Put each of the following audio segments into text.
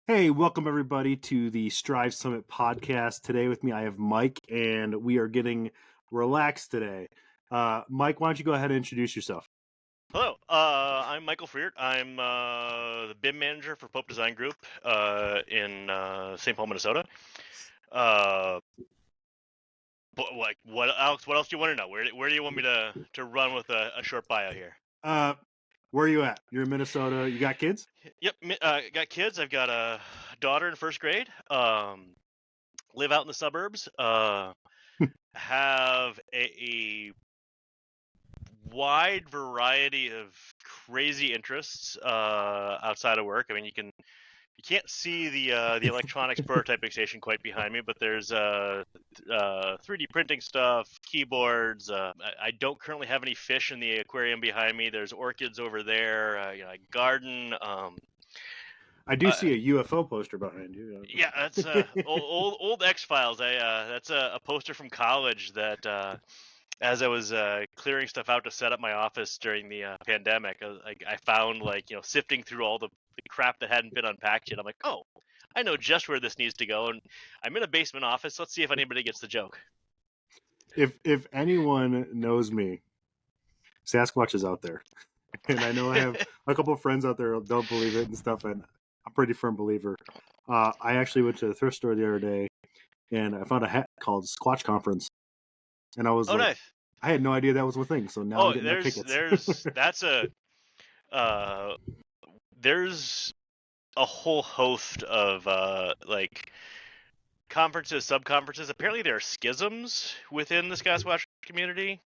Hey, welcome everybody to the Strive Summit podcast. Today with me, I have Mike, and we are getting relaxed today. Mike, why don't you go ahead and introduce yourself? Hello, I'm Michael Freiert. I'm the BIM manager for Pope Design Group in St. Paul, Minnesota. Uh, but what, Alex? What else do you want to know? Where do you want me to run with a short bio here? Where are you at? You're in Minnesota. You got kids? Yep, got kids. I've got a daughter in first grade. Live out in the suburbs. Have a wide variety of crazy interests outside of work. I mean, you can't see the electronics prototyping station quite behind me, but there's 3D printing stuff, keyboards. I don't currently have any fish in the aquarium behind me. There's orchids over there. I garden. I do see a UFO poster behind you. Yeah, that's old X-Files. That's a poster from college that as I was clearing stuff out to set up my office during the pandemic, I found sifting through all the crap that hadn't been unpacked yet. I'm like, oh, I know just where this needs to go, and I'm in a basement office. Let's see if anybody gets the joke. If anyone knows me, Sasquatch is out there, and I know I have a couple of friends out there who don't believe it and stuff, and I'm a pretty firm believer. I actually went to the thrift store the other day, and I found a hat called Squatch Conference, and I was Oh, like, nice. I had no idea that was a thing, so now I'm getting my tickets. Uh, there's a whole host of conferences, sub-conferences. Apparently there are schisms within the Sasquatch community.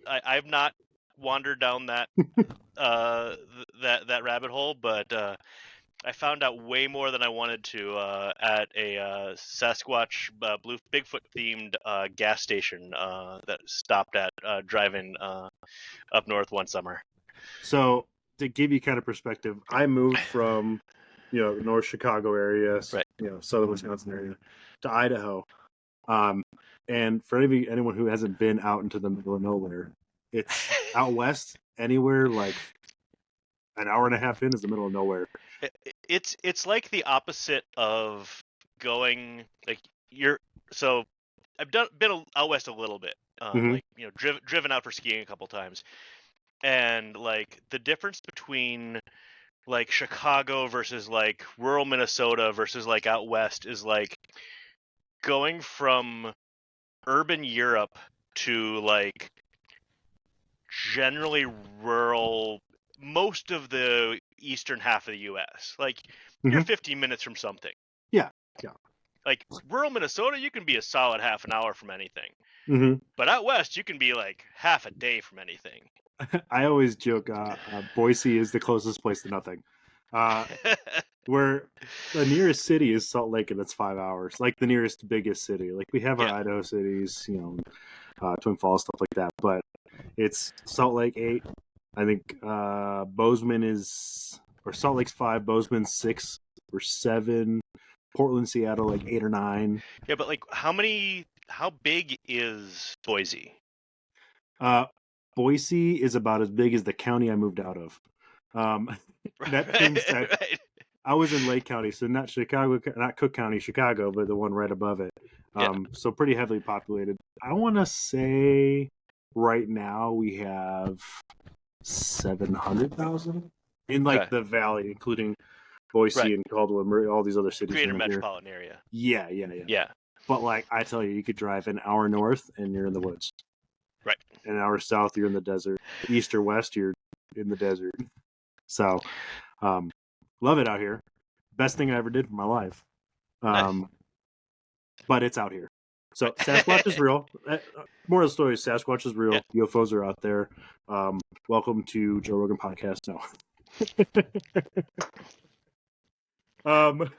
I've not wandered down that that rabbit hole, but I found out way more than I wanted to at a Sasquatch Bigfoot themed gas station that stopped at driving up north one summer. So to give you kind of perspective, I moved from North Chicago area, Right. southern Wisconsin area, to Idaho. And for anyone who hasn't been out into the middle of nowhere, it's out west. Anywhere like an hour and a half in is the middle of nowhere. It's like the opposite of going so I've been out west a little bit, driven out for skiing a couple times, and like the difference between like Chicago versus like rural Minnesota versus like out west is like going from urban Europe to like generally rural most of the eastern half of the US. Like you're 15 minutes from something. Yeah. Like rural Minnesota, you can be a solid half an hour from anything. Mm-hmm. But out west, you can be like half a day from anything. I always joke Boise is the closest place to nothing. Where the nearest city is Salt Lake, and it's 5 hours. Like the nearest biggest city. Like we have our Idaho cities, Twin Falls, stuff like that. But it's Salt Lake 8. I think Bozeman or Salt Lake's 5, Bozeman's 6 or 7. Portland, Seattle, like 8 or 9. Yeah, but like how big is Boise? Boise is about as big as the county I moved out of. That being said, right. I was in Lake County, so not Cook County, Chicago, but the one right above it. So pretty heavily populated. I want to say right now we have 700,000 in like the valley, including Boise and Caldwell, all these other cities. Greater metropolitan area. Yeah. But like I tell you could drive an hour north and you're in the woods. Right. An hour south, you're in the desert. East or west, you're in the desert. So, love it out here. Best thing I ever did for my life. Nice. But it's out here. So Sasquatch is real. Moral of the story is Sasquatch is real. Yeah. UFOs are out there. Welcome to Joe Rogan Podcast. No.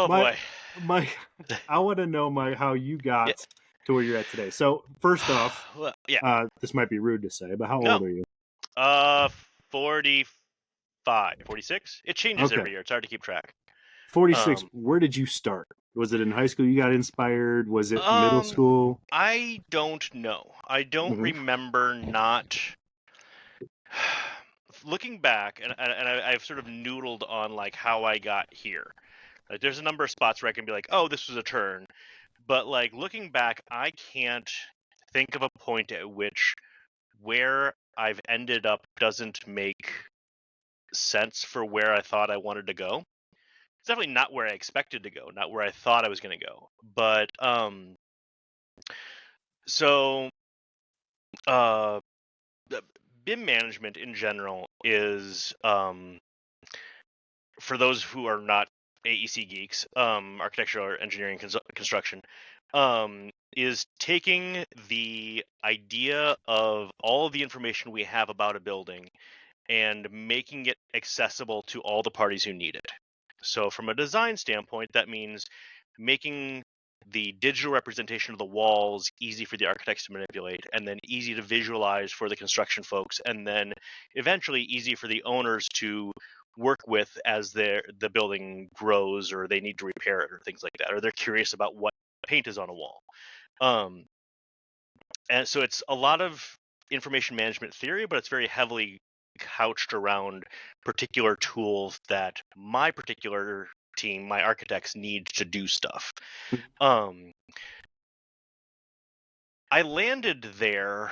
Boy. Mike, I want to know, how you got to where you're at today. So first off, this might be rude to say, but how old are you? 45, 46. It changes every year. It's hard to keep track. 46. Where did you start? Was it in high school you got inspired? Was it middle school? I don't know. I don't remember not... Looking back, and I've sort of noodled on like how I got here. Like, there's a number of spots where I can be like, oh, this was a turn. But like looking back, I can't think of a point at which where I've ended up doesn't make sense for where I thought I wanted to go. It's definitely not where I expected to go, not where I thought I was going to go. But so BIM management in general is for those who are not AEC geeks, architectural or engineering construction, is taking the idea of all of the information we have about a building and making it accessible to all the parties who need it. So from a design standpoint, that means making the digital representation of the walls easy for the architects to manipulate, and then easy to visualize for the construction folks, and then eventually easy for the owners to work with as the building grows, or they need to repair it, or things like that, or they're curious about what paint is on a wall. And so it's a lot of information management theory, but it's very heavily couched around particular tools that my particular team, my architects, need to do stuff. I landed there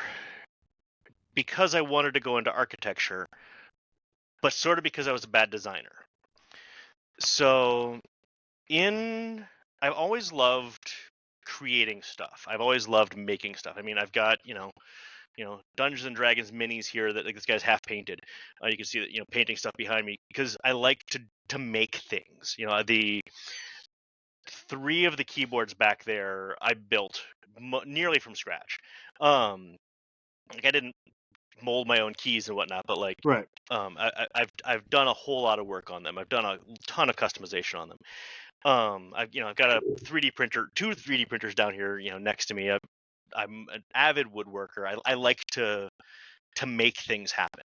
because I wanted to go into architecture, but sort of because I was a bad designer. So I've always loved creating stuff. I've always loved making stuff. I mean, I've got, Dungeons and Dragons minis here that like, this guy's half painted. You can see that, painting stuff behind me because I like to make things. The 3 of the keyboards back there I built nearly from scratch. Like I didn't mold my own keys and whatnot, but like, Right. I've done a whole lot of work on them. I've done a ton of customization on them. I've got a 3D printer, 2 3D printers down here, next to me. I'm an avid woodworker. I like to make things happen,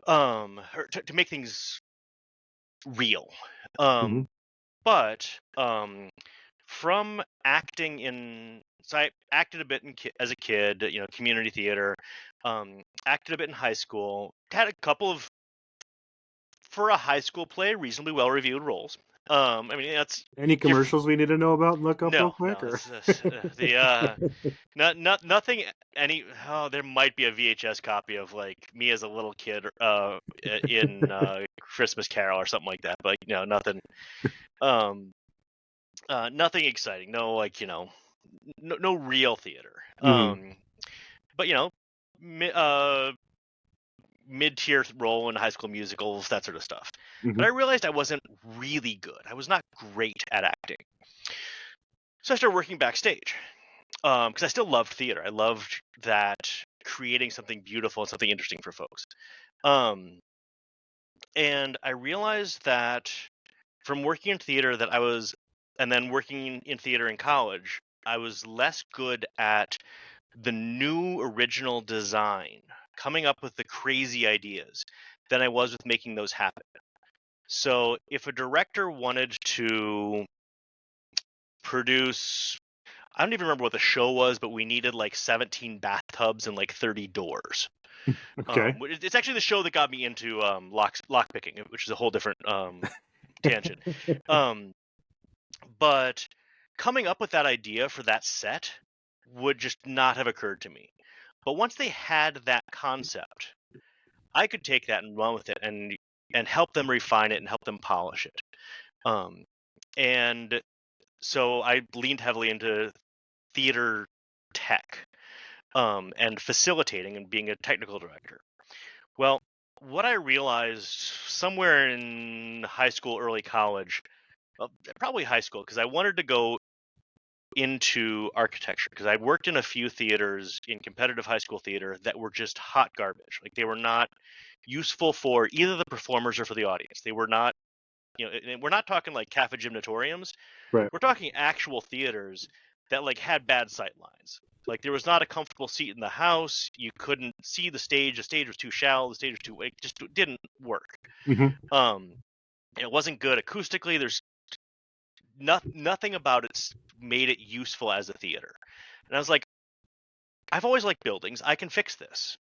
or to make things real. Mm-hmm. But from acting so I acted a bit as a kid, community theater. Acted a bit in high school. Had a couple of, for a high school play, reasonably well reviewed roles. I mean, that's Any commercials we need to know about and look up real quick? No. Or? Nothing. There might be a VHS copy of like me as a little kid, in Christmas Carol or something like that. But nothing. Nothing exciting. No, like no real theater. Mm-hmm. But mid-tier role in High School Musicals, that sort of stuff. Mm-hmm. But I realized I wasn't really good. I was not great at acting. So I started working backstage because I still loved theater. I loved that, creating something beautiful and something interesting for folks. And I realized that from working in theater and then working in theater in college, I was less good at the new original design, coming up with the crazy ideas, than I was with making those happen. So if a director wanted to produce, I don't even remember what the show was, but we needed like 17 bathtubs and like 30 doors. Okay. It's actually the show that got me into lock picking, which is a whole different tangent. But coming up with that idea for that set would just not have occurred to me. But once they had that concept, I could take that and run with it and help them refine it and help them polish it. And so I leaned heavily into theater tech, and facilitating and being a technical director. Well, what I realized somewhere in high school, early college, probably high school, because I wanted to go into architecture, because I'd worked in a few theaters in competitive high school theater that were just hot garbage. Like they were not useful for either the performers or for the audience. They were not, we're not talking like cafe gymnatoriums. Right. We're talking actual theaters that like had bad sight lines. Like there was not a comfortable seat in the house. You couldn't see the stage. The stage was too shallow. The stage was too, it just didn't work. Mm-hmm. It wasn't good acoustically. There's nothing about it made it useful as a theater. And I was like, I've always liked buildings. I can fix this.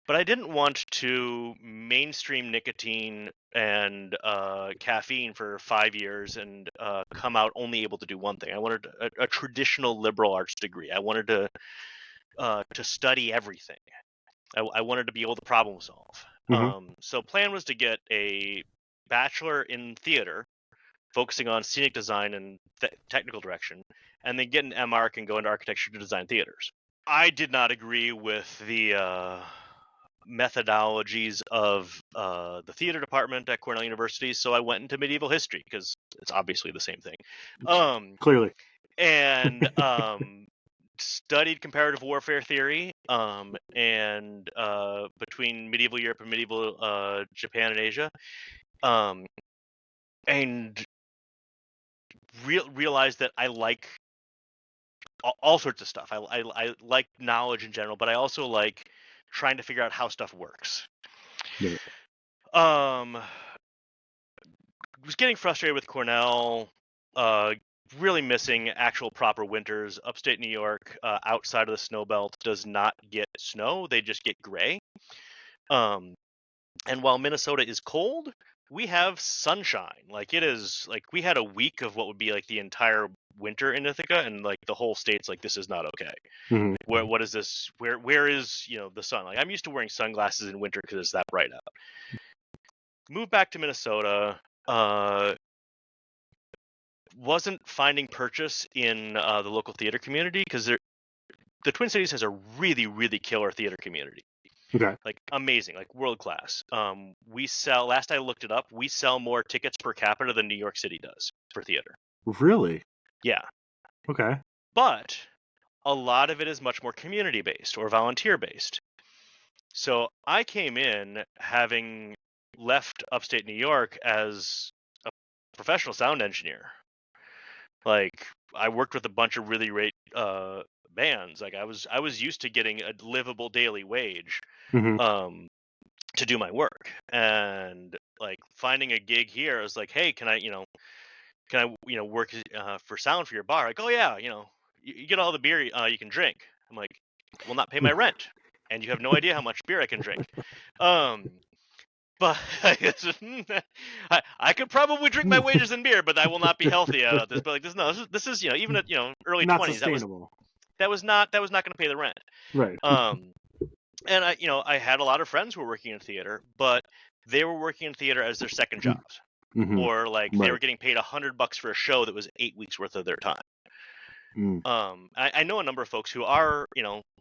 but I didn't want to mainstream nicotine and caffeine for 5 years and come out only able to do one thing. I wanted a traditional liberal arts degree. I wanted to study everything. I wanted to be able to problem solve. So plan was to get a bachelor in theater, focusing on scenic design and technical direction, and then get an MArch and go into architecture to design theaters. I did not agree with the methodologies of the theater department at Cornell University, so I went into medieval history because it's obviously the same thing. Clearly. And studied comparative warfare theory, and between medieval Europe and medieval Japan and Asia, and realized that I like all sorts of stuff. I like knowledge in general, but I also like trying to figure out how stuff works. Yeah. Was getting frustrated with Cornell, really missing actual proper winters. Upstate New York, outside of the snow belt, does not get snow. They just get gray. And while Minnesota is cold, we have sunshine. Like, it is, like, we had a week of what would be like the entire winter in Ithaca, and like the whole state's like, this is not okay. What is this? Where is, the sun? Like, I'm used to wearing sunglasses in winter because it's that bright out. Moved back to Minnesota. Wasn't finding purchase in the local theater community because the Twin Cities has a really, really killer theater community. Okay. Like, amazing, like world class. We sell, last I looked it up, we sell more tickets per capita than New York City does for theater. Really? Yeah. Okay. But a lot of it is much more community based or volunteer based. So I came in having left upstate New York as a professional sound engineer. Like, I worked with a bunch of really great bands. Like, I was used to getting a livable daily wage to do my work, and like finding a gig here, I was like, hey, can I work for sound for your bar? Like, oh yeah, you get all the beer you can drink. I'm like, will not pay my rent, and you have no idea how much beer I can drink. But I could probably drink my wages in beer, but I will not be healthy out of this. But like, this is even at early Not 20s, sustainable. that was not going to pay the rent. Right. And I had a lot of friends who were working in theater, but they were working in theater as their second jobs, or like they were getting paid $100 for a show that was 8 weeks worth of their time. I know a number of folks who are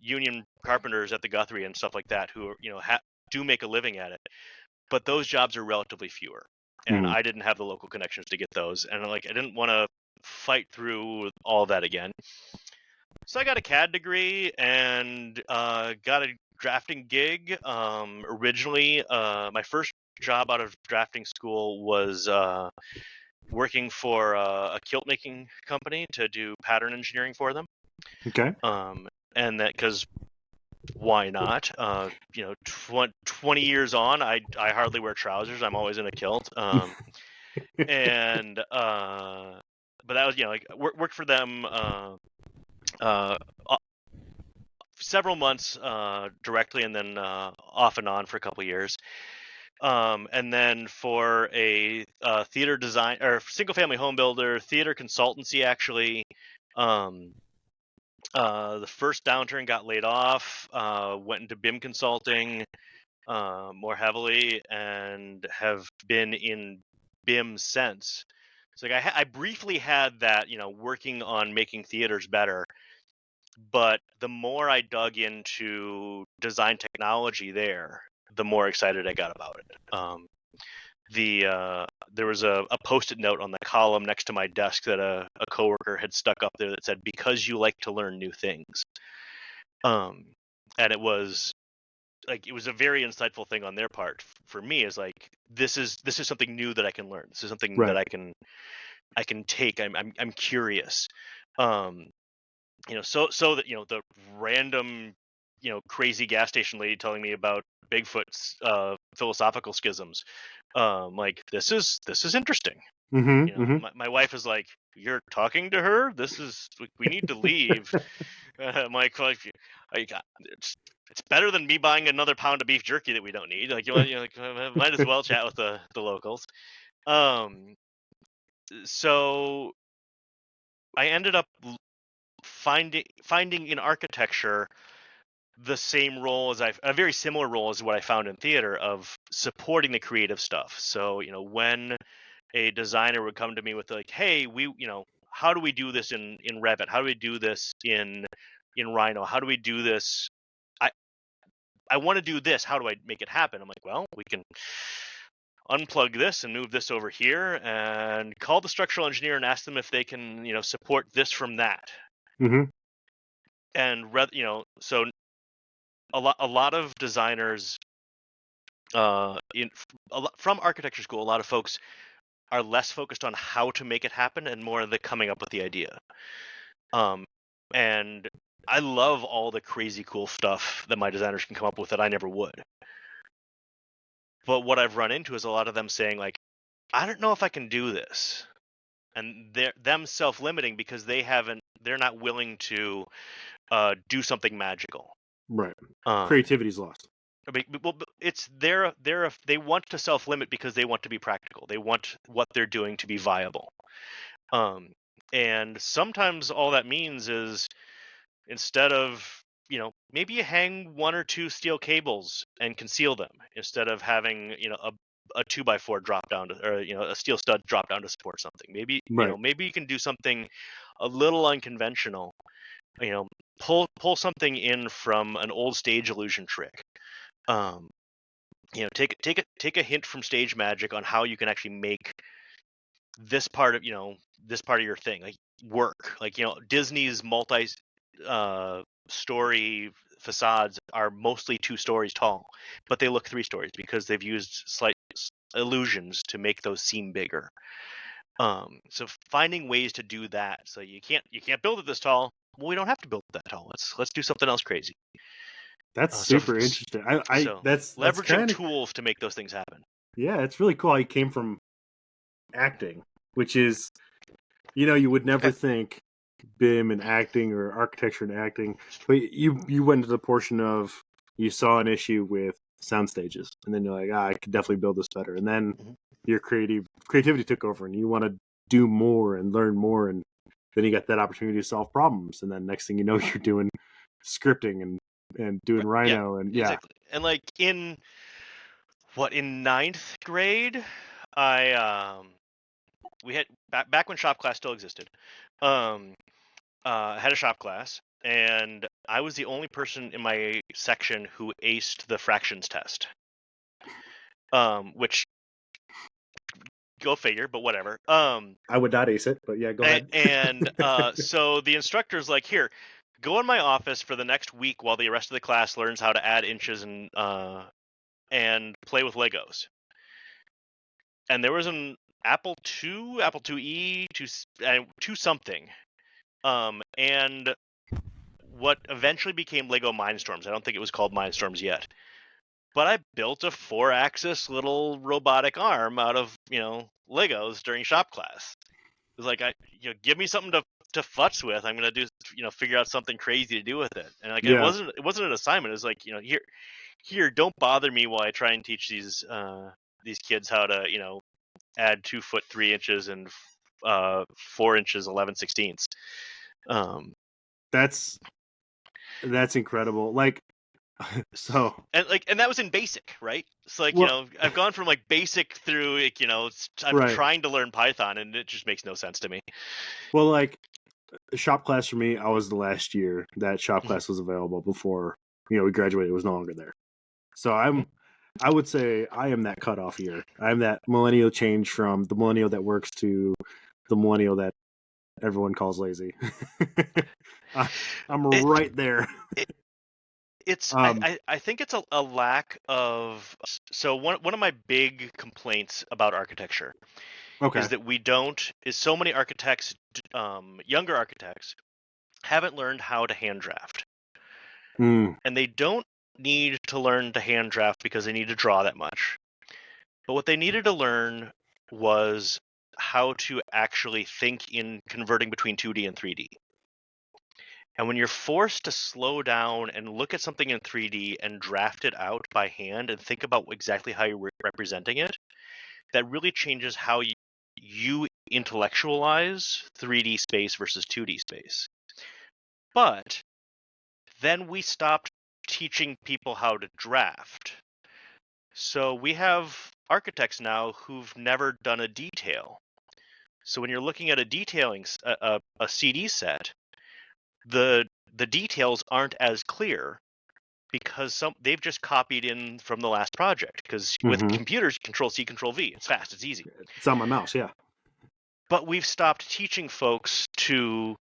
union carpenters at the Guthrie and stuff like that who do make a living at it, but those jobs are relatively fewer, and I didn't have the local connections to get those, and like I didn't want to fight through all that again. So I got a CAD degree and got a drafting gig. Originally, my first job out of drafting school was working for a quilt making company to do pattern engineering for them. Okay. And that because why not? 20 years on, I hardly wear trousers. I'm always in a kilt. And but that was like worked for them several months directly, and then off and on for a couple years. And then for a theater design or single family home builder, theater consultancy, actually, the first downturn, got laid off, went into BIM consulting more heavily, and have been in BIM since. So like I briefly had that, working on making theaters better. But the more I dug into design technology there, the more excited I got about it. There was a Post-it note on the column next to my desk that a coworker had stuck up there that said, "Because you like to learn new things." And it was a very insightful thing on their part. For me, is like, this is something new that I can learn. This is something that I can take. I'm curious. So that the random crazy gas station lady telling me about Bigfoot's philosophical schisms, like, this is interesting. My wife is like, "You're talking to her? We need to leave." I'm like, it's better than me buying another pound of beef jerky that we don't need. Like, might as well chat with the locals. So I ended up finding in architecture a very similar role as what I found in theater of supporting the creative stuff. So, when a designer would come to me with like, "Hey, how do we do this in Revit? How do we do this in Rhino? How do we do this? I I want to do this. How do I make it happen?" I'm like, "Well, we can unplug this and move this over here and call the structural engineer and ask them if they can, support this from that." And so a lot of designers from architecture school, a lot of folks are less focused on how to make it happen and more the coming up with the idea. And I love all the crazy cool stuff that my designers can come up with that I never would. But what I've run into is a lot of them saying like, "I don't know if I can do this," and them self-limiting because they're not willing to do something magical. Right. Creativity's lost. Well, it's they want to self-limit because they want to be practical. They want what they're doing to be viable. And sometimes all that means is instead of, maybe you hang one or two steel cables and conceal them instead of having, a 2x4 drop down or a steel stud drop down to support something. Maybe maybe you can do something a little unconventional. Pull something in from an old stage illusion trick. Take a hint from stage magic on how you can actually make this part of your thing like work. Like, Disney's story facades are mostly 2 stories tall, but they look 3 stories because they've used slight illusions to make those seem bigger. So finding ways to do that. So you can't build it this tall. Well, we don't have to build it that tall. Let's do something else crazy. That's super interesting. That's leveraging kind of tools to make those things happen. Yeah, it's really cool how you came from acting, which is, you would never think BIM and acting or architecture and acting, but you went to the portion of you saw an issue with sound stages, and then you're like, I could definitely build this better, and then your creativity took over, and you want to do more and learn more, and then you got that opportunity to solve problems, and then next thing you know, you're doing scripting and doing Rhino, and exactly. And like in 9th grade, we had back when shop class still existed. Had a shop class, and I was the only person in my section who aced the fractions test. Which, go figure, but whatever. I would not ace it, but yeah, go ahead. And so the instructor's like, "Here, go in my office for the next week while the rest of the class learns how to add inches and play with Legos." And there was an Apple II, Apple IIe, two something, and what eventually became Lego Mindstorms. I don't think it was called Mindstorms yet, but I built a 4-axis little robotic arm out of Legos during shop class. It was like, give me something to futz with. I'm gonna do figure out something crazy to do with it. And like, it wasn't an assignment. It was like, here, don't bother me while I try and teach these kids how to add 2 foot 3 inches and 4 inches 11/16. That's incredible. Like, so and that was in basic, right? So like, I've gone from like basic through like, I'm trying to learn Python, and it just makes no sense to me. Well, like shop class for me, I was the last year that shop class was available before we graduated. It was no longer there. So I would say I am that cutoff year. I'm that millennial change from the millennial that works to the millennial that everyone calls lazy. I'm right there. I think it's a lack of. So one of my big complaints about architecture is that so many architects, younger architects, haven't learned how to hand draft. And they don't need to learn to hand draft because they need to draw that much. But what they needed to learn was how to actually think in converting between 2D and 3D. And when you're forced to slow down and look at something in 3D and draft it out by hand and think about exactly how you're representing it, that really changes how you intellectualize 3D space versus 2D space. But then we stopped teaching people how to draft. So we have architects now who've never done a detail. So when you're looking at a detailing a CD set, the details aren't as clear because they've just copied in from the last project. Because with computers, Control C, Control V, it's fast, it's easy. It's on my mouse, yeah. But we've stopped teaching folks to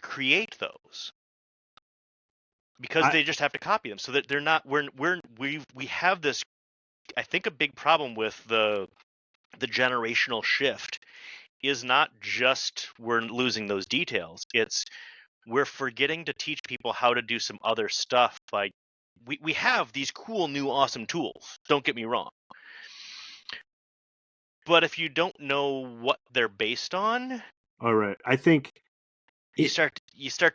create those because they just have to copy them. So that they're not. We have this. I think a big problem with the generational shift is not just we're losing those details. It's we're forgetting to teach people how to do some other stuff. Like we have these cool new awesome tools. Don't get me wrong. But if you don't know what they're based on, all right, I think you start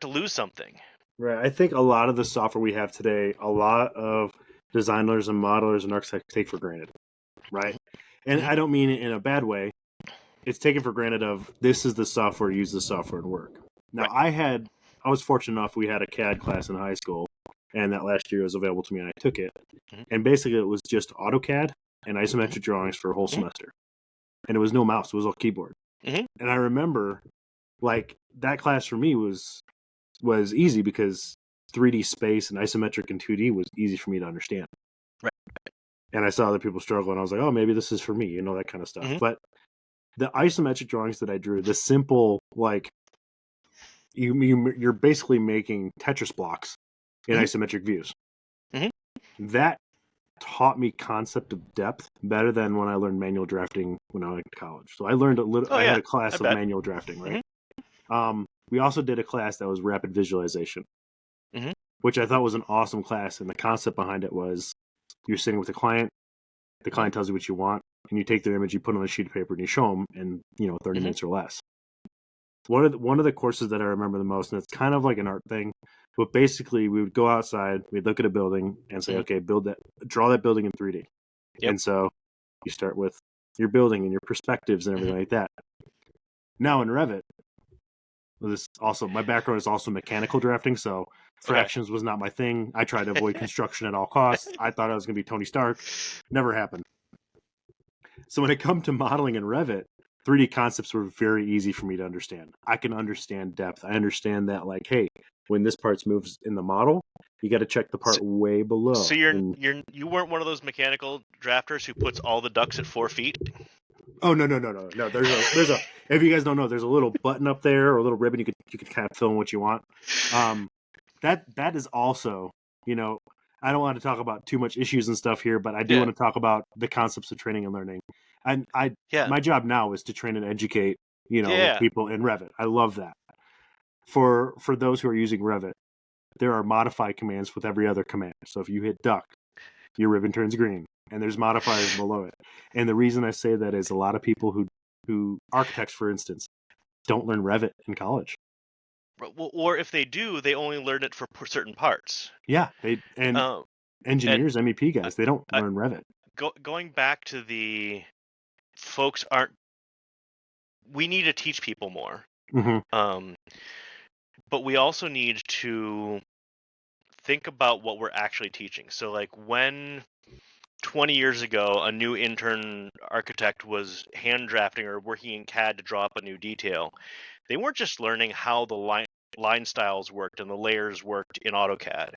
to lose something. Right, I think a lot of the software we have today, a lot of designers and modelers and architects take for granted, right? And I don't mean it in a bad way. It's taken for granted of this is the software, use the software and work. Now, I was fortunate enough we had a CAD class in high school, and that last year was available to me, and I took it. And basically, it was just AutoCAD and isometric drawings for a whole semester, and it was no mouse; it was all keyboard. And I remember, like that class for me was easy because 3D space and isometric and 2D was easy for me to understand. Right. And I saw other people struggle, and I was like, oh, maybe this is for me, that kind of stuff. But the isometric drawings that I drew, the simple, like, you're basically making Tetris blocks in isometric views. That taught me concept of depth better than when I learned manual drafting when I went to college. So I learned a little. I had a class of manual drafting, right? We also did a class that was rapid visualization, which I thought was an awesome class. And the concept behind it was you're sitting with a client, the client tells you what you want, and you take their image, you put it on a sheet of paper, and you show them in 30 minutes or less. One of the courses that I remember the most, and it's kind of like an art thing, but basically we would go outside, we'd look at a building and say, okay, draw that building in 3D. And so you start with your building and your perspectives and everything like that. Now in Revit, my background is also mechanical drafting, so fractions was not my thing. I tried to avoid construction at all costs. I thought I was going to be Tony Stark. Never happened. So when it comes to modeling in Revit, 3D concepts were very easy for me to understand. I can understand depth. I understand that, like, hey, when this part moves in the model, you got to check the part way below. So you weren't one of those mechanical drafters who puts all the ducks at 4 feet? Oh no! There's a if you guys don't know, there's a little button up there or a little ribbon you could kind of fill in what you want. That is also, I don't want to talk about too much issues and stuff here, but I do want to talk about the concepts of training and learning. And my job now is to train and educate, people in Revit. I love that. For those who are using Revit, there are modify commands with every other command. So if you hit duck, your ribbon turns green, and there's modifiers below it. And the reason I say that is a lot of people who architects, for instance, don't learn Revit in college. Or if they do, they only learn it for certain parts. Yeah, engineers, MEP guys, they don't learn Revit. Going back to the folks we need to teach people more. But we also need to think about what we're actually teaching. So like when 20 years ago, a new intern architect was hand drafting or working in CAD to draw up a new detail, they weren't just learning how the line styles worked and the layers worked in AutoCAD.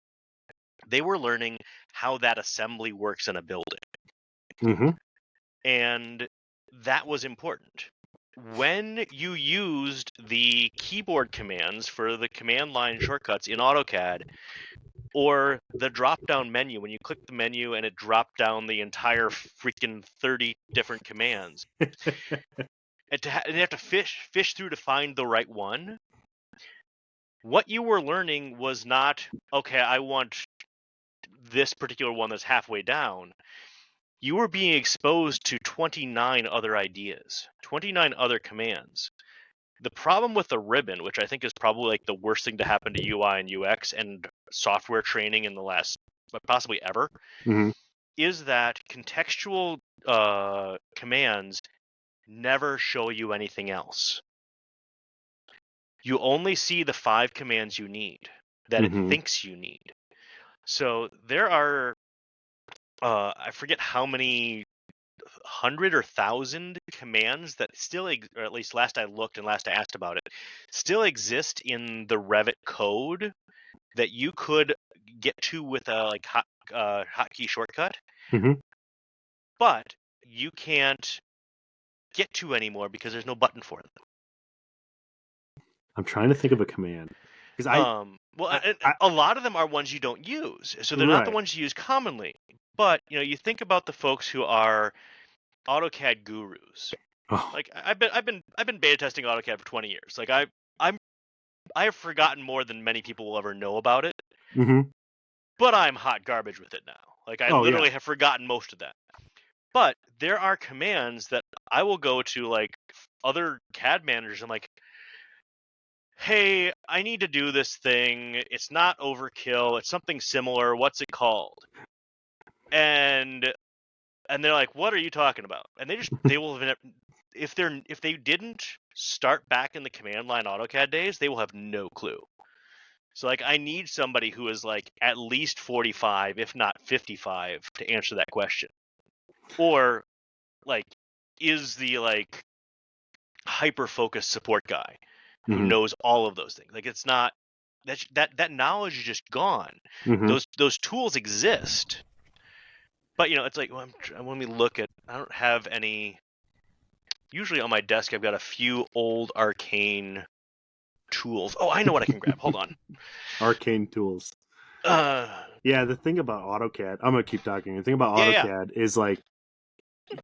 They were learning how that assembly works in a building. And that was important. When you used the keyboard commands for the command line shortcuts in AutoCAD, or the drop-down menu, when you click the menu and it dropped down the entire freaking 30 different commands, and you have to fish through to find the right one. What you were learning was not, okay, I want this particular one that's halfway down. you were being exposed to 29 other ideas, 29 other commands. The problem with the ribbon, which I think is probably like the worst thing to happen to UI and UX and software training in the last, possibly ever, is that contextual commands never show you anything else. You only see the 5 commands you need, that it thinks you need. So there are, I forget how many 100 or 1,000 commands that still, or at least last I looked and last I asked about it, still exist in the Revit code that you could get to with a like hotkey shortcut, but you can't get to anymore because there's no button for them. I'm trying to think of a command because a lot of them are ones you don't use, so they're not the ones you use commonly. But you think about the folks who are AutoCAD gurus. Oh. Like I've been beta testing AutoCAD for 20 years. Like I have forgotten more than many people will ever know about it. But I'm hot garbage with it now. Like I literally have forgotten most of that. But there are commands that I will go to like other CAD managers. I'm like, hey, I need to do this thing. It's not overkill. It's something similar. What's it called? And they're like, what are you talking about? And they will have, if they didn't start back in the command line AutoCAD days, they will have no clue. So like I need somebody who is like at least 45, if not 55, to answer that question. Or like is the like hyper focused support guy who knows all of those things. Like it's not that knowledge is just gone. Those tools exist. But it's like when we look at, I don't have any. Usually on my desk I've got a few old arcane tools. Oh, I know what I can grab. Hold on. Arcane tools. Yeah, the thing about AutoCAD, I'm gonna keep talking. The thing about AutoCAD is like,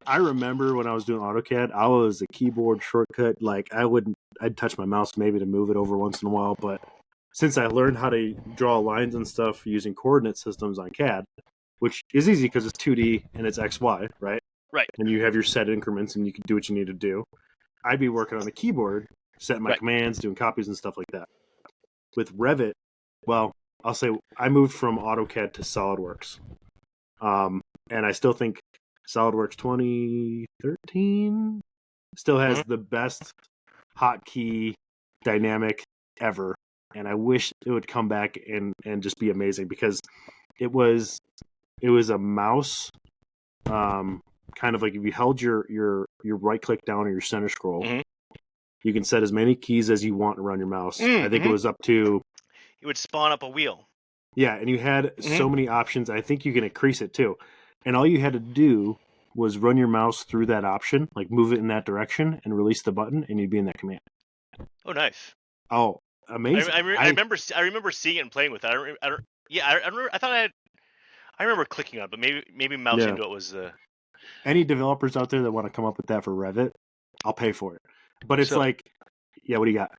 I remember when I was doing AutoCAD, I was a keyboard shortcut. Like I'd touch my mouse maybe to move it over once in a while. But since I learned how to draw lines and stuff using coordinate systems on CAD, which is easy because it's 2D and it's XY, right? Right. And you have your set increments and you can do what you need to do. I'd be working on the keyboard, setting my commands, doing copies and stuff like that. With Revit, well, I'll say I moved from AutoCAD to SolidWorks. And I still think SolidWorks 2013 still has the best hotkey dynamic ever. And I wish it would come back and just be amazing because it was a mouse, kind of like if you held your right click down or your center scroll, you can set as many keys as you want around your mouse. I think it was up to... It would spawn up a wheel. Yeah, and you had so many options. I think you can increase it too. And all you had to do was run your mouse through that option, like move it in that direction and release the button, and you'd be in that command. Oh, nice. Oh, amazing. I remember seeing it and playing with it. I remember clicking on it, but maybe mouse into it was Any developers out there that want to come up with that for Revit, I'll pay for it. But it's like, yeah, what do you got?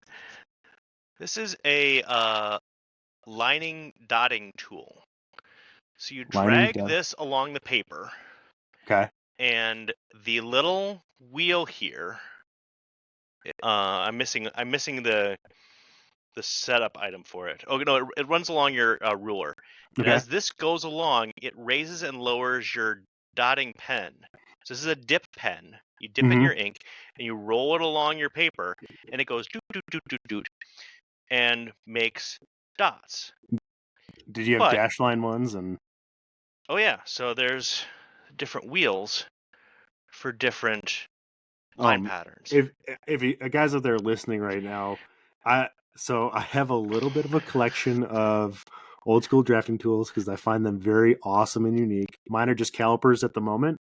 This is a lining dotting tool. So you drag this along the paper. Okay. And the little wheel here, I'm missing the setup item for it. Oh no, it runs along your ruler. And as this goes along, it raises and lowers your dotting pen. So this is a dip pen. You dip in your ink and you roll it along your paper, and it goes doot doot doot doot doot, and makes dots. Did you have dash line ones and? Oh yeah, so there's different wheels for different line patterns. If you guys out there listening right now, I have a little bit of a collection of old school drafting tools because I find them very awesome and unique. Mine are just calipers at the moment,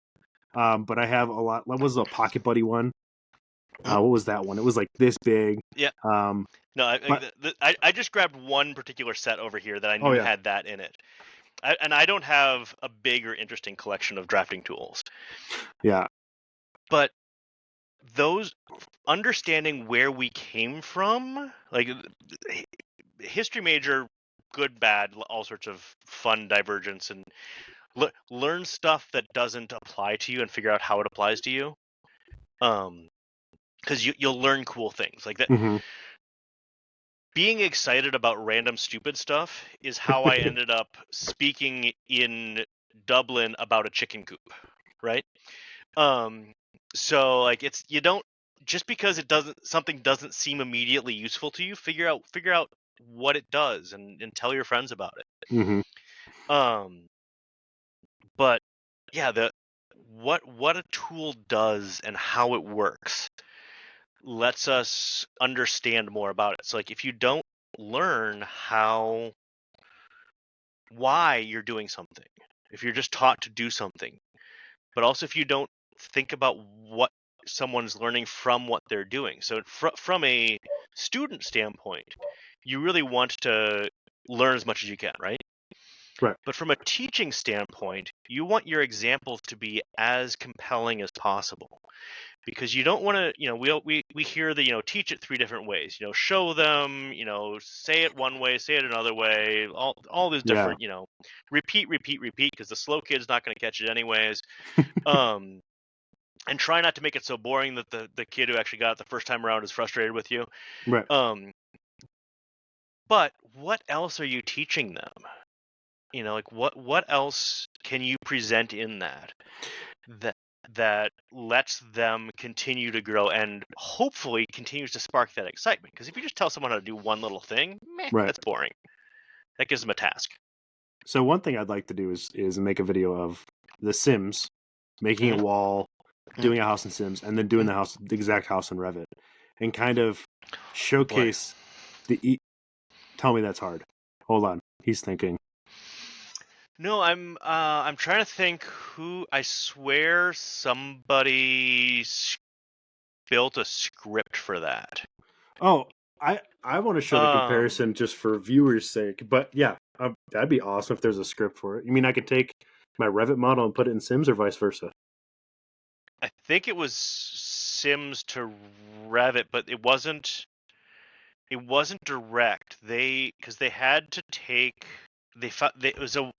but I have a lot. What was a Pocket Buddy one? What was that one? It was like this big. Yeah. No, I just grabbed one particular set over here that I knew had that in it. I don't have a big or interesting collection of drafting tools. Yeah. But those, understanding where we came from, like history major, good, bad, all sorts of fun divergence and learn stuff that doesn't apply to you and figure out how it applies to you. Because you'll learn cool things like that. Mm-hmm. Being excited about random stupid stuff is how I ended up speaking in Dublin about a chicken coop, right? So like you don't, just because something doesn't seem immediately useful to you, figure out what it does and tell your friends about it. Mm-hmm. But yeah, what a tool does and how it works lets us understand more about it. So like if you don't learn why you're doing something, if you're just taught to do something, but also if you don't think about what someone's learning from what they're doing. So from a student standpoint, you really want to learn as much as you can, right? Right. But from a teaching standpoint, you want your examples to be as compelling as possible. Because you don't want to, we hear that, teach it 3 different ways. Show them, say it one way, say it another way, all these Yeah. different, repeat, because the slow kid's not going to catch it anyways. And try not to make it so boring that the kid who actually got it the first time around is frustrated with you. Right. But what else are you teaching them? Like what else can you present in that lets them continue to grow and hopefully continues to spark that excitement? Because if you just tell someone how to do one little thing, Right. that's boring. That gives them a task. So one thing I'd like to do is make a video of The Sims, making a wall, doing a house in Sims, and then doing the exact house in Revit, and kind of showcase Tell me that's hard. Hold on, he's thinking. No, I'm trying to think who. I swear somebody built a script for that. Oh, I want to show the comparison just for viewers' sake. But yeah, that'd be awesome if there's a script for it. You mean I could take my Revit model and put it in Sims, or vice versa? I think it was Sims to Revit, but it wasn't direct. Because they had to take it was a.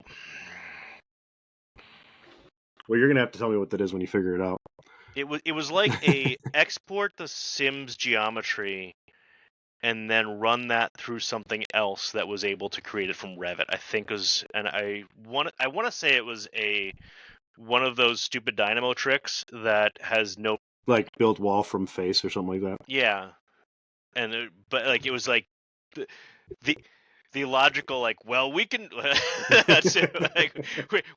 Well, you're gonna have to tell me what that is when you figure it out. It was like a export the Sims geometry and then run that through something else that was able to create it from Revit. I think was, and I want to say it was one of those stupid Dynamo tricks that has no, like build wall from face or something like that. Yeah, but like it was like the logical, like, well, we can that's it, like,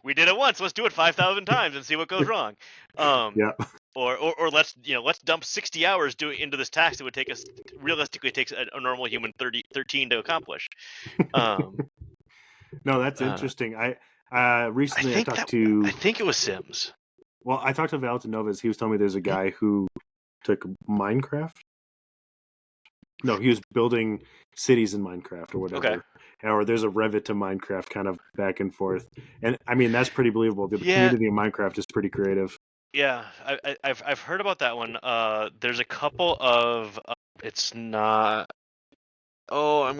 we did it once, let's do it 5,000 times and see what goes wrong. Yeah. Or let's dump 60 hours into this task that would take us, realistically takes a normal human 13 to accomplish. No, that's interesting. I recently I think it was Sims. Well, I talked to Valentinovas. He was telling me there's a guy who took Minecraft. No, he was building cities in Minecraft or whatever. Okay. Or there's a Revit to Minecraft kind of back and forth. And I mean, that's pretty believable. The community in Minecraft is pretty creative. Yeah, I've heard about that one. There's a couple of it's not. Oh,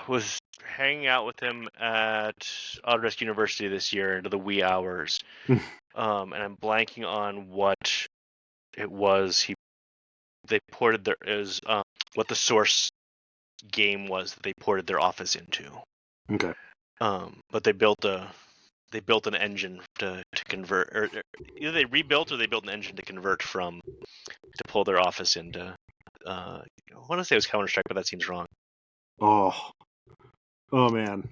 was hanging out with him at Autodesk University this year into the wee hours, and I'm blanking on what it was. They ported what the source game was that they ported their office into. Okay. But they built an engine to convert, or either they rebuilt or they built an engine to convert from, to pull their office into. I want to say it was Counter-Strike, but that seems wrong. Oh man,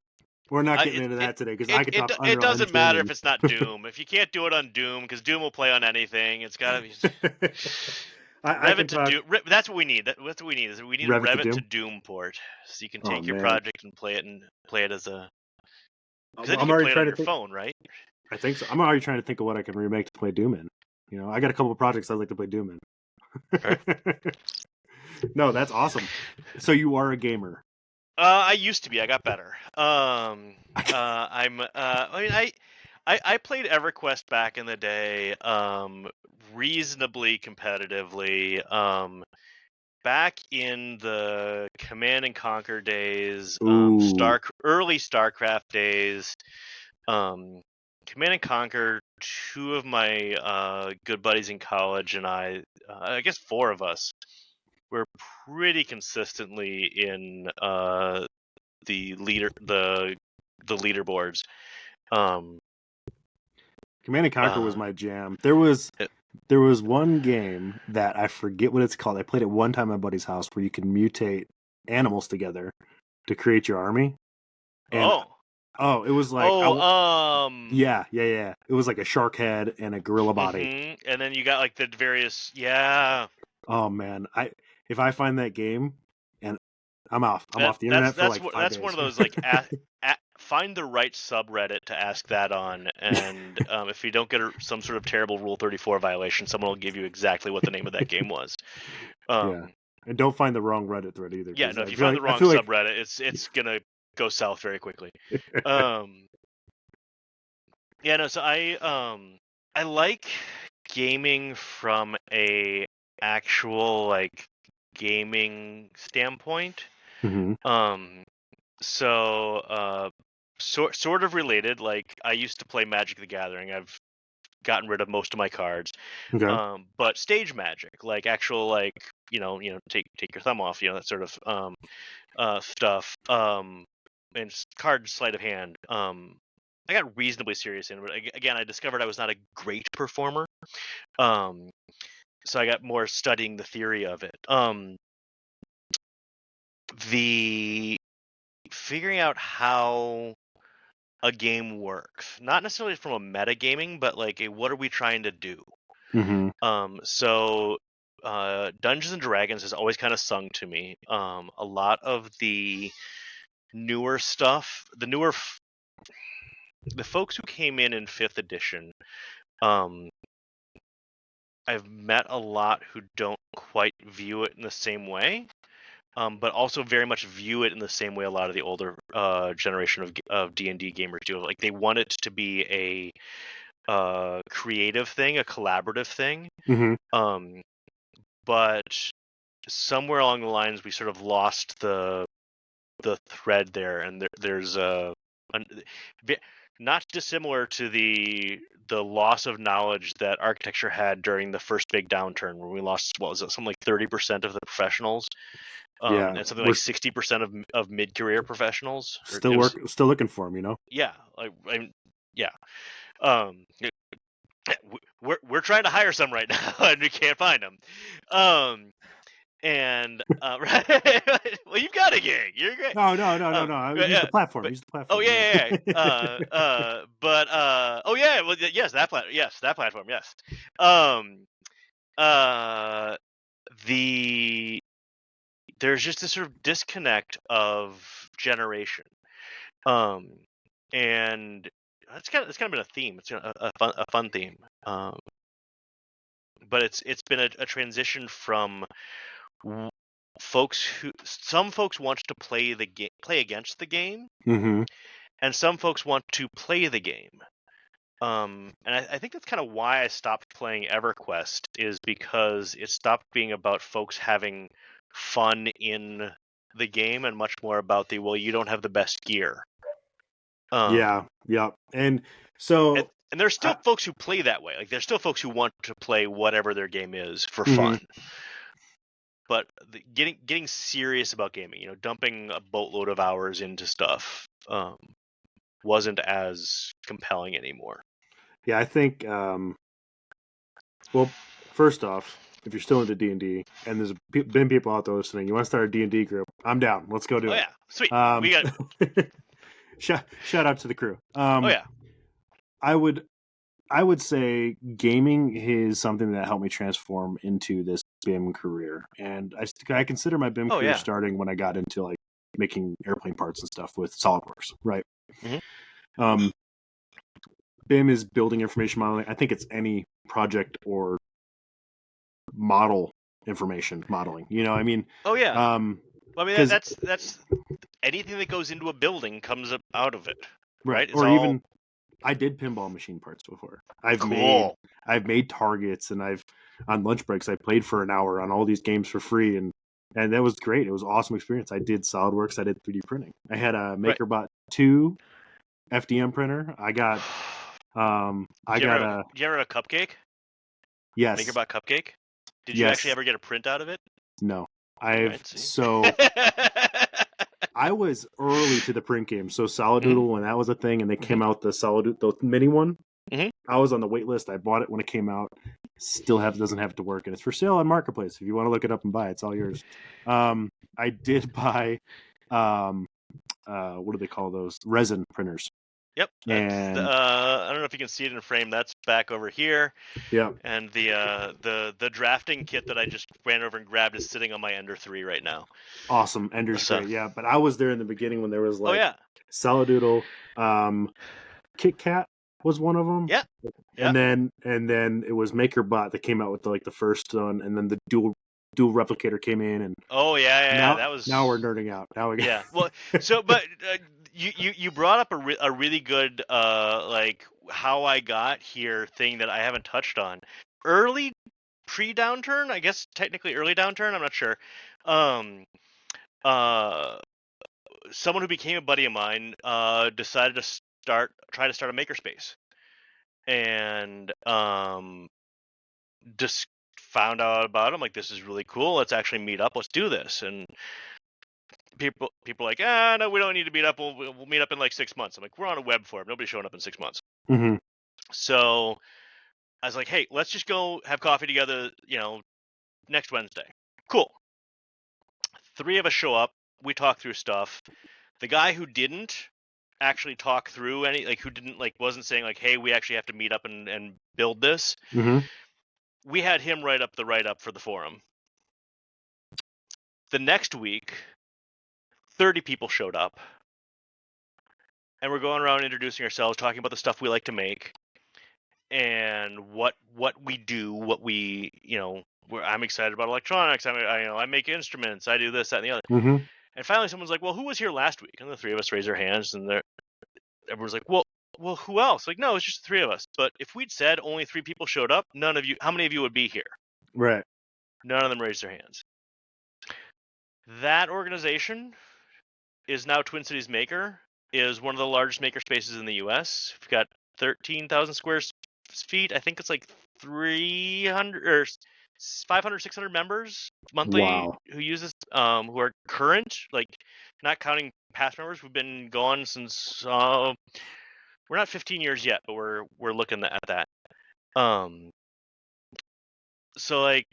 we're not getting into that today because I could talk. It doesn't matter if it's not Doom. If you can't do it on Doom, because Doom will play on anything. It's gotta be. Revit to Doom. That's what we need. That's what we need. Is we need a Revit to Doom port, so you can take your project and play it as a. Because then you can play it on your phone, right? I think so. I'm already trying to think of what I can remake to play Doom in. I got a couple of projects I'd like to play Doom in. Right. No, that's awesome. So you are a gamer. I used to be. I got better. I played EverQuest back in the day, reasonably competitively. Back in the Command and Conquer days, early StarCraft days. Command and Conquer. Two of my good buddies in college and I guess four of us, were pretty consistently in the leaderboards. Command and Conquer was my jam. There was one game that I forget what it's called. I played it one time at my buddy's house where you can mutate animals together to create your army. And it was like yeah. It was like a shark head and a gorilla body. And then you got like the various Oh man, if I find that game and I'm off the internet for like 5 days. That's one of those like find the right subreddit to ask that on, and if you don't get some sort of terrible Rule 34 violation, someone will give you exactly what the name of that game was. Yeah, and don't find the wrong Reddit thread either. Yeah, no, if you find the wrong subreddit, it's gonna go south very quickly. Yeah, no, so I like gaming from a actual like gaming standpoint. So sort of related. Like I used to play Magic the Gathering. I've gotten rid of most of my cards. Okay. But stage Magic, like actual like take your thumb off, that sort of stuff. And card sleight of hand. I got reasonably serious in it, but again, I discovered I was not a great performer. So I got more studying the theory of it. The figuring out how a game works, not necessarily from a metagaming, but like what are we trying to do? So Dungeons and Dragons has always kind of sung to me. A lot of the newer stuff, the folks who came in 5th edition, I've met a lot who don't quite view it in the same way, but also very much view it in the same way a lot of the older generation of D&D gamers do. Like they want it to be a creative thing, a collaborative thing. But somewhere along the lines, we sort of lost the thread there, and there's not dissimilar to the loss of knowledge that architecture had during the first big downturn, where we lost, what was it, something like 30% of the professionals, and something like 60% of mid-career professionals. Still looking for them, Yeah, we're trying to hire some right now, and we can't find them. Right. Well, you've got a gig. You're great. No. Use the platform. Oh yeah. But oh yeah. Well, yes, that platform. Yes. There's just this sort of disconnect of generation, and it's kind of been a theme. It's a fun theme. But it's been a transition from some folks want to play against the game, and some folks want to play the game. And I think that's kind of why I stopped playing EverQuest, is because it stopped being about folks having fun in the game and much more about you don't have the best gear. Yeah. And so and there's still folks who play that way. Like there's still folks who want to play whatever their game is for fun. But getting serious about gaming, dumping a boatload of hours into stuff, wasn't as compelling anymore. Yeah, I think. Well, first off, if you're still into D&D, and there's been people out there listening, you want to start a D&D group, I'm down. Let's go do it. Oh yeah, sweet. We got shout out to the crew. Oh yeah. I would say gaming is something that helped me transform into this BIM career, and I consider my BIM career starting when I got into like making airplane parts and stuff with SolidWorks, right? BIM is building information modeling. I think it's any project or model information modeling. I mean. Oh yeah. Well, I mean that's anything that goes into a building comes out of it, right? Or even I did pinball machine parts before. I've made targets, and on lunch breaks I played for an hour on all these games for free, and that was great. It was an awesome experience. I did SolidWorks. I did 3D printing. I had a MakerBot 2 FDM printer. I got I got a Did you ever have a cupcake? yes, MakerBot cupcake? Did you actually yes, ever get a print out of it? no. All I've right, see. so I was early to the print game, so Solid Mhm. Doodle when that was a thing, and they came out the Solid the mini one. Mhm. I was on the wait list. I bought it when it came out. Still doesn't have it to work, and it's for sale on Marketplace. If you want to look it up and buy it, it's all yours. I did buy what do they call those? Resin printers. Yep, that's And I don't know if you can see it in frame. That's back over here, yeah, and the drafting kit that I just ran over and grabbed is sitting on my Ender 3 right now. awesome. Ender's So, great. Yeah, but I was there in the beginning when there was oh like yeah, Saladoodle, Kit Kat was one of them. yeah, yeah. And then it was MakerBot that came out with the first one, and then the dual replicator came in, and Oh yeah. now That was now we're nerding out. Now we yeah. Well, but you brought up a really good like how I got here thing that I haven't touched on. Early pre-downturn, I guess technically early downturn. I'm not sure. Um, uh, Someone who became a buddy of mine decided to try to start a makerspace, and just found out about it. I'm like, this is really cool. Let's actually meet up. Let's do this. And people are like, no, we don't need to meet up. We'll meet up in like 6 months. I'm like, we're on a web form. Nobody's showing up in 6 months. Mm-hmm. So I was like, hey, let's just go have coffee together. Next Wednesday. Cool. 3 of us show up. We talk through stuff. The guy who didn't actually talk through any, like, who didn't, like, wasn't saying like, hey, we actually have to meet up and build this. Mm-hmm. We had him write up the write-up for the forum. The next week, 30 people showed up, and we're going around introducing ourselves, talking about the stuff we like to make, and what we do, what we, I'm excited about electronics. I make instruments. I do this, that, and the other. Mm-hmm. And finally, someone's like, "Well, who was here last week?" And the 3 of us raise our hands, and everyone's like, "Well, who else?" Like, no, it's just the 3 of us. But if we'd said only 3 people showed up, none of you, how many of you would be here? Right. None of them raised their hands. That organization is now Twin Cities Maker, is one of the largest maker spaces in the U.S. We've got 13,000 square feet. I think it's like 300 or 500, 600 members monthly Wow. who use this, who are current, like not counting past members. We've been going since we're not 15 years yet, but we're looking at that. So like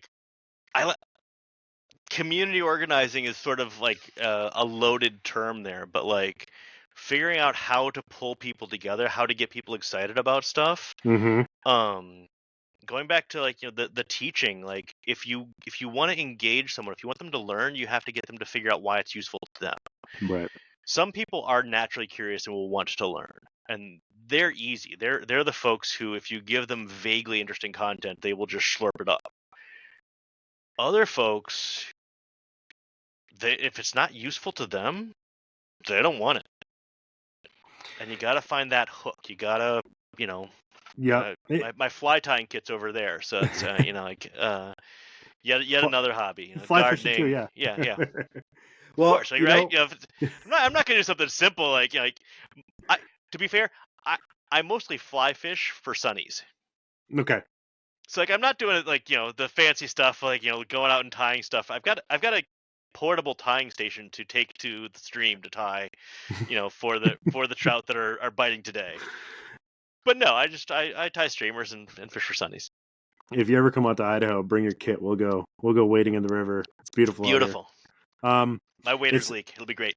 community organizing is sort of like a loaded term there, but like figuring out how to pull people together, how to get people excited about stuff. Mm-hmm. Going back to like the teaching, like if you want to engage someone, if you want them to learn, you have to get them to figure out why it's useful to them. Right. Some people are naturally curious and will want to learn, and they're easy. They're the folks who, if you give them vaguely interesting content, they will just slurp it up. Other folks, if it's not useful to them, they don't want it. And you got to find that hook. You got to, Yeah. my fly tying kit's over there. So it's, yet another hobby. Fly fishing too, gardening. yeah. Yeah. Well, Of course, like, right? I'm not going to do something simple like, to be fair, I mostly fly fish for sunnies. okay. So like I'm not doing it like, the fancy stuff like, going out and tying stuff. I've got a portable tying station to take to the stream to tie, for the trout that are biting today. But no, I tie streamers and fish for sunnies. If you ever come out to Idaho, bring your kit. We'll go wading in the river. It's beautiful. Beautiful. Out here. My waders leak. It'll be great.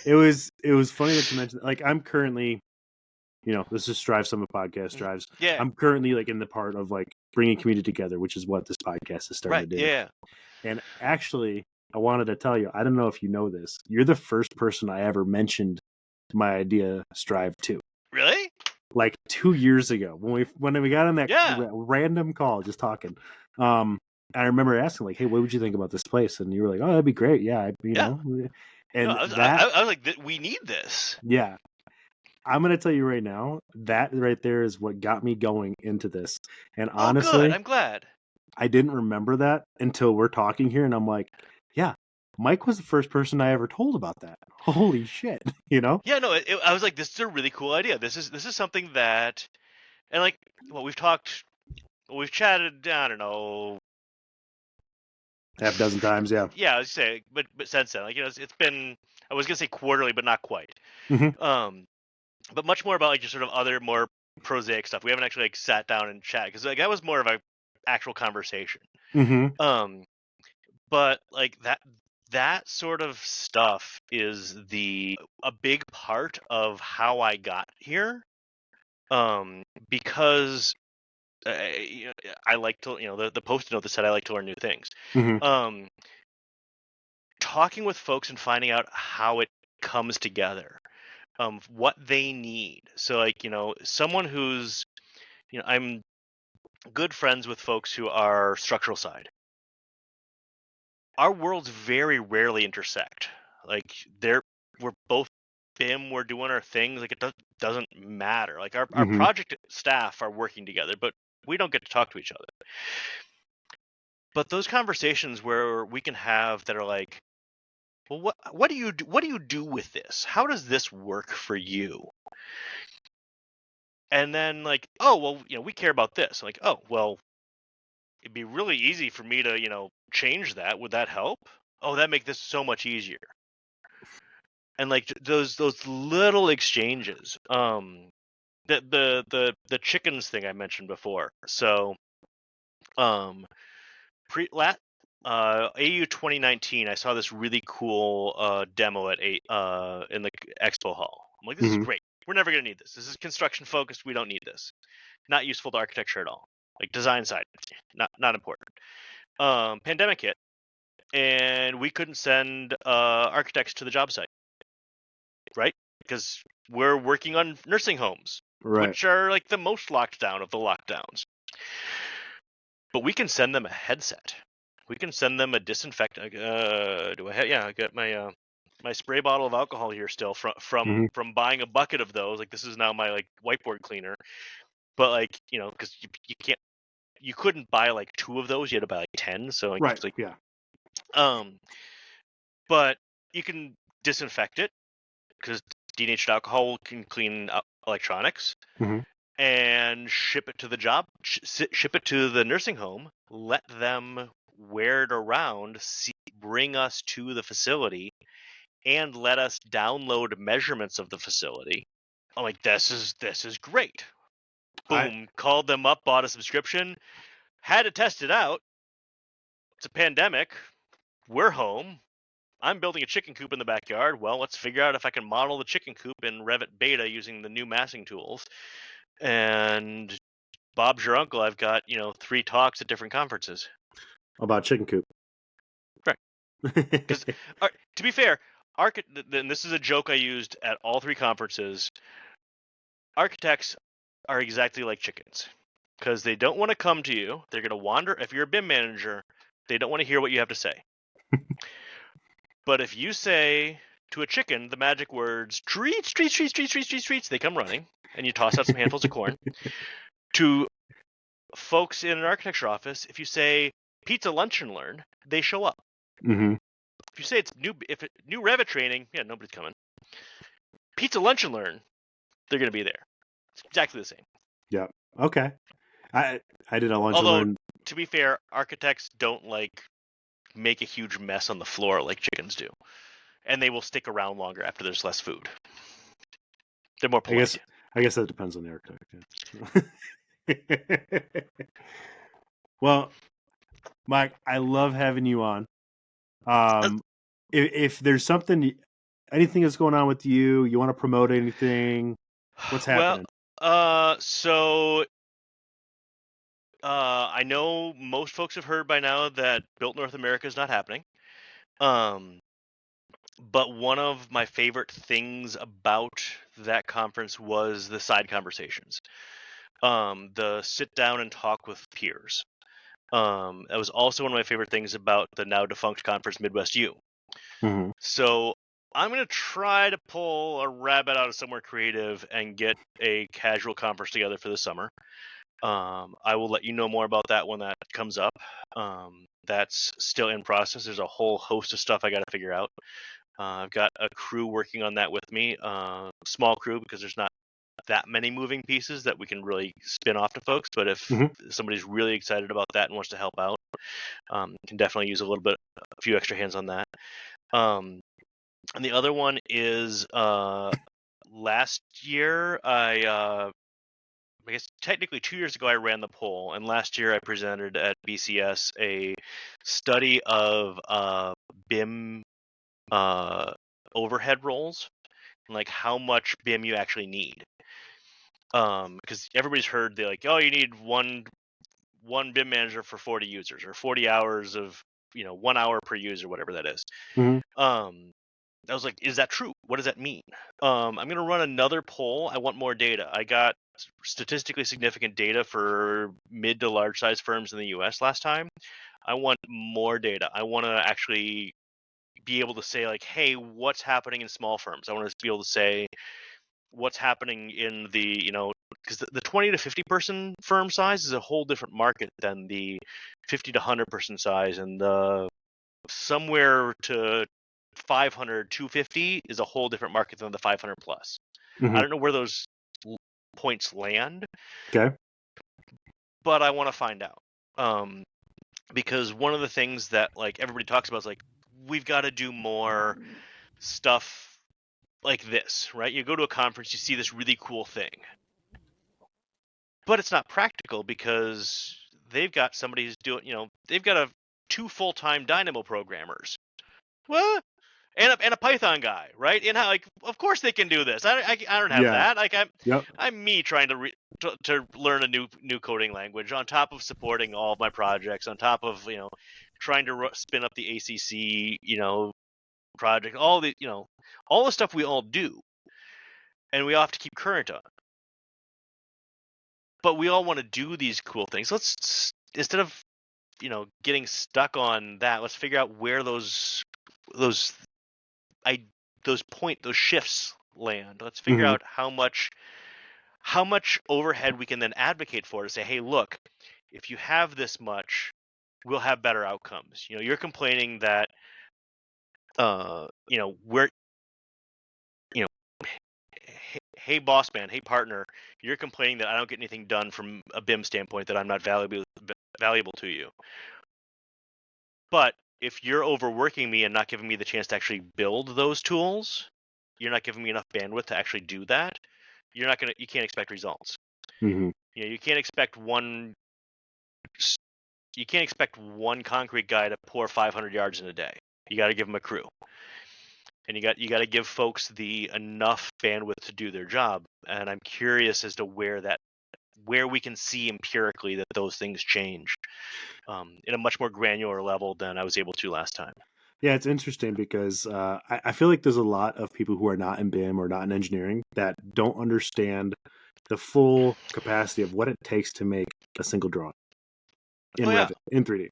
It was funny that you mentioned. Like I'm currently, this is Strive Summit podcast Strives. Yeah. I'm currently like in the part of like bringing community together, which is what this podcast is starting to do. Yeah. And actually, I wanted to tell you. I don't know if you know this. You're the first person I ever mentioned my idea Strive to. Really? Like 2 years ago when we got on that random call just talking. I remember asking like, "Hey, what would you think about this place?" And you were like, "Oh, that'd be great. Yeah, know." And I was like, we need this. Yeah. I'm going to tell you right now, that right there is what got me going into this. And honestly, good. I'm glad. I didn't remember that until we're talking here, and I'm like, yeah, Mike was the first person I ever told about that. Holy shit, you know? Yeah, no, I was like, this is a really cool idea. This is something that, and like, well, we've chatted, I don't know, Half a dozen times, yeah. yeah, I was say, but since then, like, it's been, I was gonna say quarterly, but not quite. Mm-hmm. But much more about like just sort of other more prosaic stuff. We haven't actually like sat down and chat because like that was more of a actual conversation. Mm-hmm. Um, but like that sort of stuff is a big part of how I got here. Because I like to, the post-it note that said I like to learn new things. Mm-hmm. Um, talking with folks and finding out how it comes together, what they need. So like, someone who's, I'm good friends with folks who are structural side. Our worlds very rarely intersect. Like we're both BIM, we're doing our things. Like it doesn't matter. Like our Mm-hmm. project staff are working together, but we don't get to talk to each other. But those conversations where we can have that are like, well, what do you do with this? How does this work for you? And then like, oh well, we care about this. Like, oh well, it'd be really easy for me to change that. Would that help? Oh, that make this so much easier. And like those little exchanges. The chickens thing I mentioned before. So pre lat AU 2019, I saw this really cool demo at in the expo hall. I'm like, this is Mm-hmm. great. We're never gonna need this. This is construction focused. We don't need this. Not useful to architecture at all. Like design side, not important. Pandemic hit, and we couldn't send architects to the job site, right? Because we're working on nursing homes, Right. which are like the most locked down of the lockdowns. But we can send them a headset. We can send them a disinfectant. Do I have? Yeah, I got my my spray bottle of alcohol here still Mm-hmm. from buying a bucket of those. Like this is now my like whiteboard cleaner. But like because you couldn't buy like 2 of those. You had to buy like 10. So like, Right. it's like Yeah. but you can disinfect it because denatured alcohol can clean electronics. Mm-hmm. And ship it to the ship it to the nursing home, let them wear it around, bring us to the facility, and let us download measurements of the facility. I'm like, this is great. I Boom, called them up, bought a subscription, had to test it out. It's a pandemic. We're home. I'm building a chicken coop in the backyard. Well, let's figure out if I can model the chicken coop in Revit Beta using the new massing tools. And Bob's your uncle. I've got 3 talks at different conferences. about chicken coop. Right. Because to be fair, and this is a joke I used at all 3 conferences. Architects are exactly like chickens because they don't want to come to you. They're going to wander. If you're a BIM manager, they don't want to hear what you have to say. But if you say to a chicken the magic words treats, treats, treats, treats, treats, treats, treats, they come running, and you toss out some handfuls of corn. To folks in an architecture office, if you say pizza lunch and learn, they show up. Mm-hmm. If you say it's new Revit training, yeah, nobody's coming. Pizza lunch and learn, they're going to be there. It's exactly the same. Yeah. Okay. I did a lunch and Although, learn. to be fair, architects don't like make a huge mess on the floor like chickens do, and they will stick around longer after there's less food. They're more polite. I guess that depends on the architect. Well, Mike, I love having you on. If there's something, anything that's going on with you, you want to promote anything, what's Well, happening? I know most folks have heard by now that Built North America is not happening. But one of my favorite things about that conference was the side conversations. The sit down and talk with peers. That was also one of my favorite things about the now defunct conference Midwest U. Mm-hmm. So I'm going to try to pull a rabbit out of somewhere creative and get a casual conference together for the summer. I will let you know more about that when that comes up. That's still in process. There's a whole host of stuff I got to figure out. I've got a crew working on that with me, small crew because there's not that many moving pieces that we can really spin off to folks. But if somebody's really excited about that and wants to help out, can definitely use a few extra hands on that. And the other one is last year I guess technically 2 years ago I ran the poll, and last year I presented at BCS a study of BIM overhead roles, like how much BIM you actually need. Because everybody's heard you need one BIM manager for 40 users or 40 hours of 1 hour per user, whatever that is. I was like, is that true? What does that mean? I'm going to run another poll. I want more data. I got statistically significant data for mid to large size firms in the US last time. I want more data. I want to actually be able to say like, hey, what's happening in small firms? I want to be able to say what's happening in the, because the 20 to 50 person firm size is a whole different market than the 50 to 100 person size, and the somewhere to 500, 250 is a whole different market than the 500 plus. I don't know where those points land. Okay. But I want to find out. Because one of the things that like everybody talks about is like, we've got to do more stuff like this, right? You go to a conference, you see this really cool thing. But it's not practical because they've got somebody who's doing, they've got 2 full-time Dynamo programmers. What? And a Python guy, right? And how, like, of course they can do this. I don't have that. Like I'm me trying to learn a new coding language on top of supporting all of my projects, on top of trying to spin up the ACC project, all the stuff we all do, and we all have to keep current on. But we all want to do these cool things. Let's, instead of getting stuck on that, let's figure out where those shifts land. Let's figure out how much overhead we can then advocate for to say, hey, look, if you have this much, we'll have better outcomes. You're complaining that we're hey boss man, hey partner, you're complaining that I don't get anything done from a BIM standpoint, that I'm not valuable to you. But if you're overworking me and not giving me the chance to actually build those tools, you're not giving me enough bandwidth to actually do that, you can't expect results. You can't expect one concrete guy to pour 500 yards in a day. You got to give them a crew, and you got to give folks the enough bandwidth to do their job. And I'm curious as to where we can see empirically that those things change in a much more granular level than I was able to last time. Yeah, it's interesting because I feel like there's a lot of people who are not in BIM or not in engineering that don't understand the full capacity of what it takes to make a single drawing in Revit, in 3D.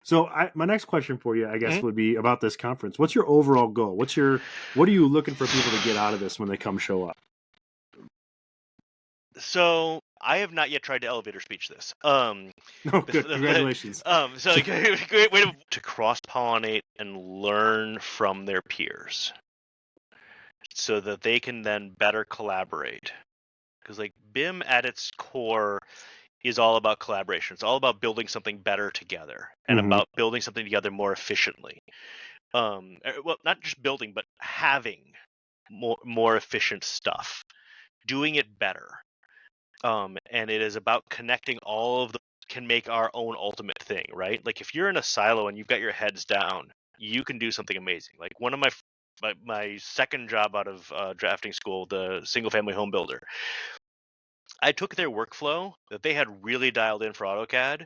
So my next question for you, I guess, would be about this conference. What's your overall goal? What are you looking for people to get out of this when they come show up? So I have not yet tried to elevator speech this. Oh, good. Congratulations. So great way to cross-pollinate and learn from their peers so that they can then better collaborate. Because like BIM at its core is all about collaboration. It's all about building something better together and about building something together more efficiently. Well, not just building, but having more efficient stuff, doing it better. And it is about connecting all of can make our own ultimate thing, right? Like if you're in a silo and you've got your heads down, you can do something amazing. Like one of my second job out of drafting school, the single family home builder, I took their workflow that they had really dialed in for AutoCAD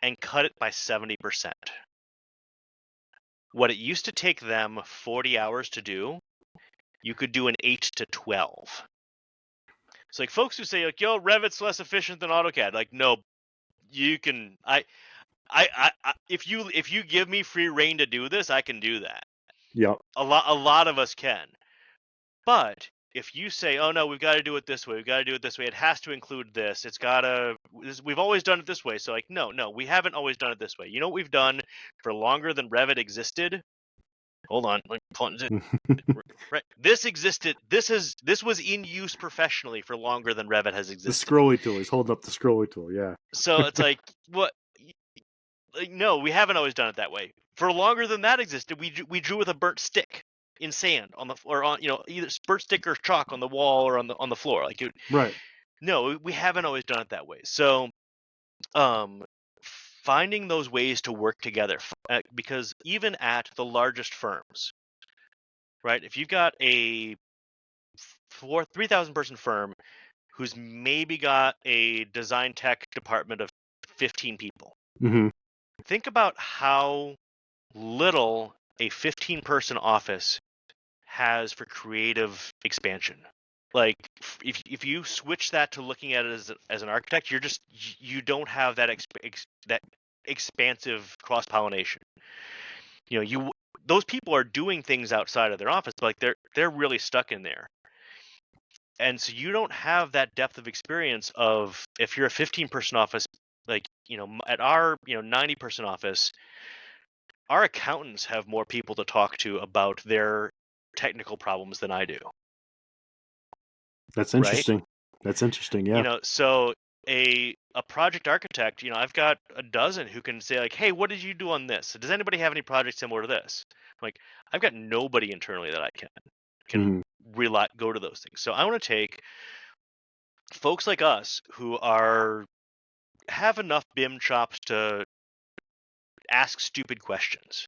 and cut it by 70%. What it used to take them 40 hours to do, you could do in 8 to 12. So like folks who say like, yo, Revit's less efficient than AutoCAD, like, no, you can, if you give me free reign to do this, I can do that. Yep. A lot of us can. But if you say, oh no, we've got to do it this way, it has to include this, we've always done it this way. So like, no, we haven't always done it this way. You know what we've done for longer than Revit existed? Hold on. Right. This existed. This was in use professionally for longer than Revit has The existed. scrolly tool. He's holding up the scrolly tool. Yeah. So it's like, what? Like, no, we haven't always done it that way. For longer than that existed, we drew with a burnt stick in sand on the or on either burnt stick or chalk on the wall or on the floor. Like right. No, we haven't always done it that way. So, finding those ways to work together, because even at the largest firms, right? If you've got a 3,000 person firm who's maybe got a design tech department of 15 people, think about how little a 15 person office has for creative expansion. Like if you switch that to looking at it as an architect, you don't have that that expansive cross pollination. Those people are doing things outside of their office, but like they're really stuck in there. And so you don't have that depth of experience of, if you're a 15 person office, like, at our 90 person office, our accountants have more people to talk to about their technical problems than I do. That's interesting. Right? That's interesting. Yeah. So a project architect, I've got a dozen who can say like, hey, what did you do on this? Does anybody have any projects similar to this? Like, I've got nobody internally that I can go to those things. So I want to take folks like us who have enough BIM chops to ask stupid questions.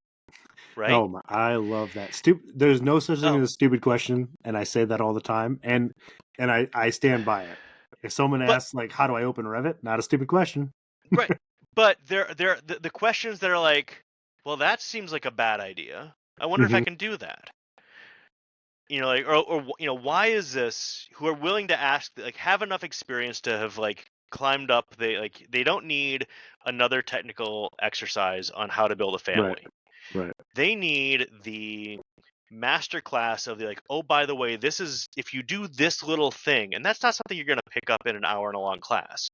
Right? Oh, I love that. There's no such thing as a stupid question, and I say that all the time, and I stand by it. If someone asks like, "How do I open Revit?" Not a stupid question. Right. But they're the questions that are like, well, that seems like a bad idea. I wonder if I can do that. Like, or why is this? Who are willing to ask, like, have enough experience to have like climbed up. They don't need another technical exercise on how to build a family. Right. They need the master class of the, like, oh, by the way, this is, if you do this little thing, and that's not something you're going to pick up in an hour and a long class.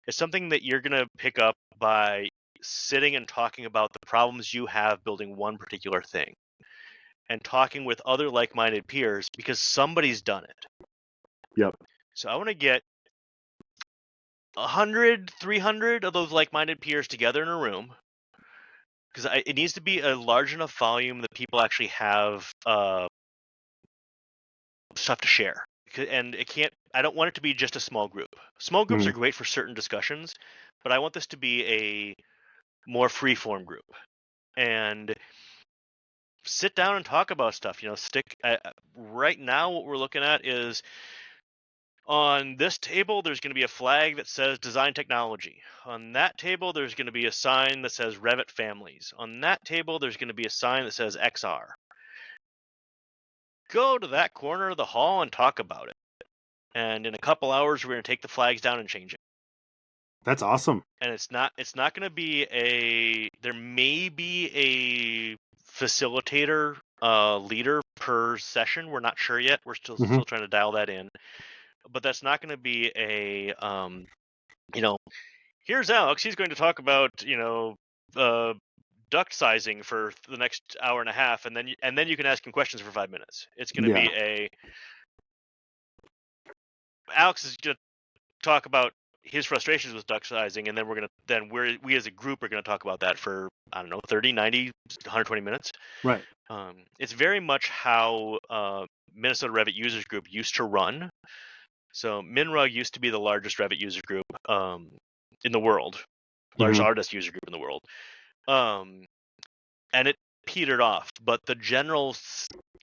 It's something that you're going to pick up by sitting and talking about the problems you have building one particular thing and talking with other like-minded peers, because somebody's done it. Yep. So I want to get 100, 300 of those like-minded peers together in a room, because it needs to be a large enough volume that people actually have stuff to share. And I don't want it to be just a small group. Small groups are great for certain discussions, but I want this to be a more free-form group. And sit down and talk about stuff. Right now what we're looking at is, on this table there's going to be a flag that says design technology. On that table there's going to be a sign that says Revit families. On that table there's going to be a sign that says XR. Go to that corner of the hall and talk about it. And in a couple hours we're going to take the flags down and change it. That's awesome. And it's not going to be there may be a facilitator leader per session. We're not sure yet. We're still trying to dial that in. But that's not going to be a here's Alex, he's going to talk about duct sizing for the next hour and a half, and then you can ask him questions for 5 minutes. It's going to be Alex is going to talk about his frustrations with duct sizing, and then we as a group are going to talk about that for, I don't know, 30, 90, 120 minutes. Right. It's very much how Minnesota Revit Users Group used to run. So MinRug used to be the largest Revit user group in the world, largest Autodesk user group in the world. And it petered off, but the general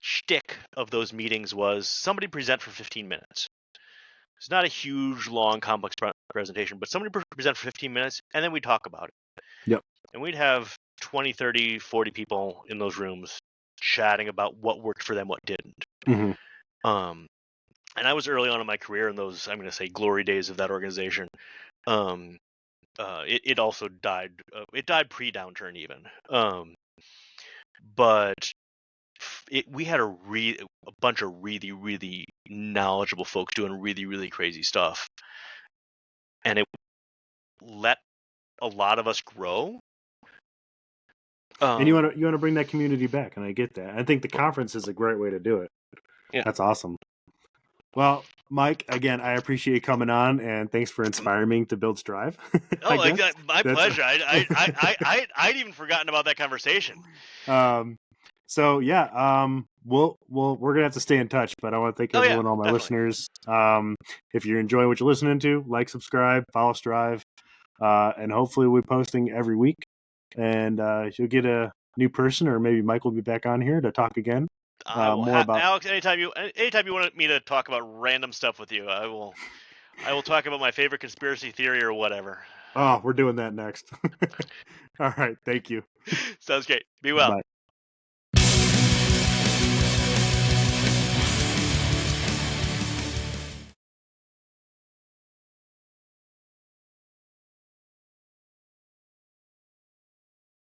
shtick of those meetings was somebody present for 15 minutes. It's not a huge, long, complex presentation, but somebody present for 15 minutes, and then we'd talk about it. Yep. And we'd have 20, 30, 40 people in those rooms chatting about what worked for them, what didn't. And I was early on in my career in those, I'm going to say, glory days of that organization. It also died. It died pre-downturn even. But we had a bunch of really, really knowledgeable folks doing really, really crazy stuff, and it let a lot of us grow. And you want to bring that community back, and I get that. I think the conference is a great way to do it. Yeah. That's awesome. Well, Mike, again, I appreciate you coming on, and thanks for inspiring me to build Strive. Oh, my pleasure. I'd even forgotten about that conversation. So yeah, we're gonna have to stay in touch, but I want to thank everyone, all my listeners. If you're enjoying what you're listening to, like, subscribe, follow Strive, and hopefully we're posting every week, and you'll get a new person, or maybe Mike will be back on here to talk again. More about Alex. Anytime you want me to talk about random stuff with you, I will talk about my favorite conspiracy theory or whatever. Oh, we're doing that next. All right, thank you. Sounds great. Be well. Bye.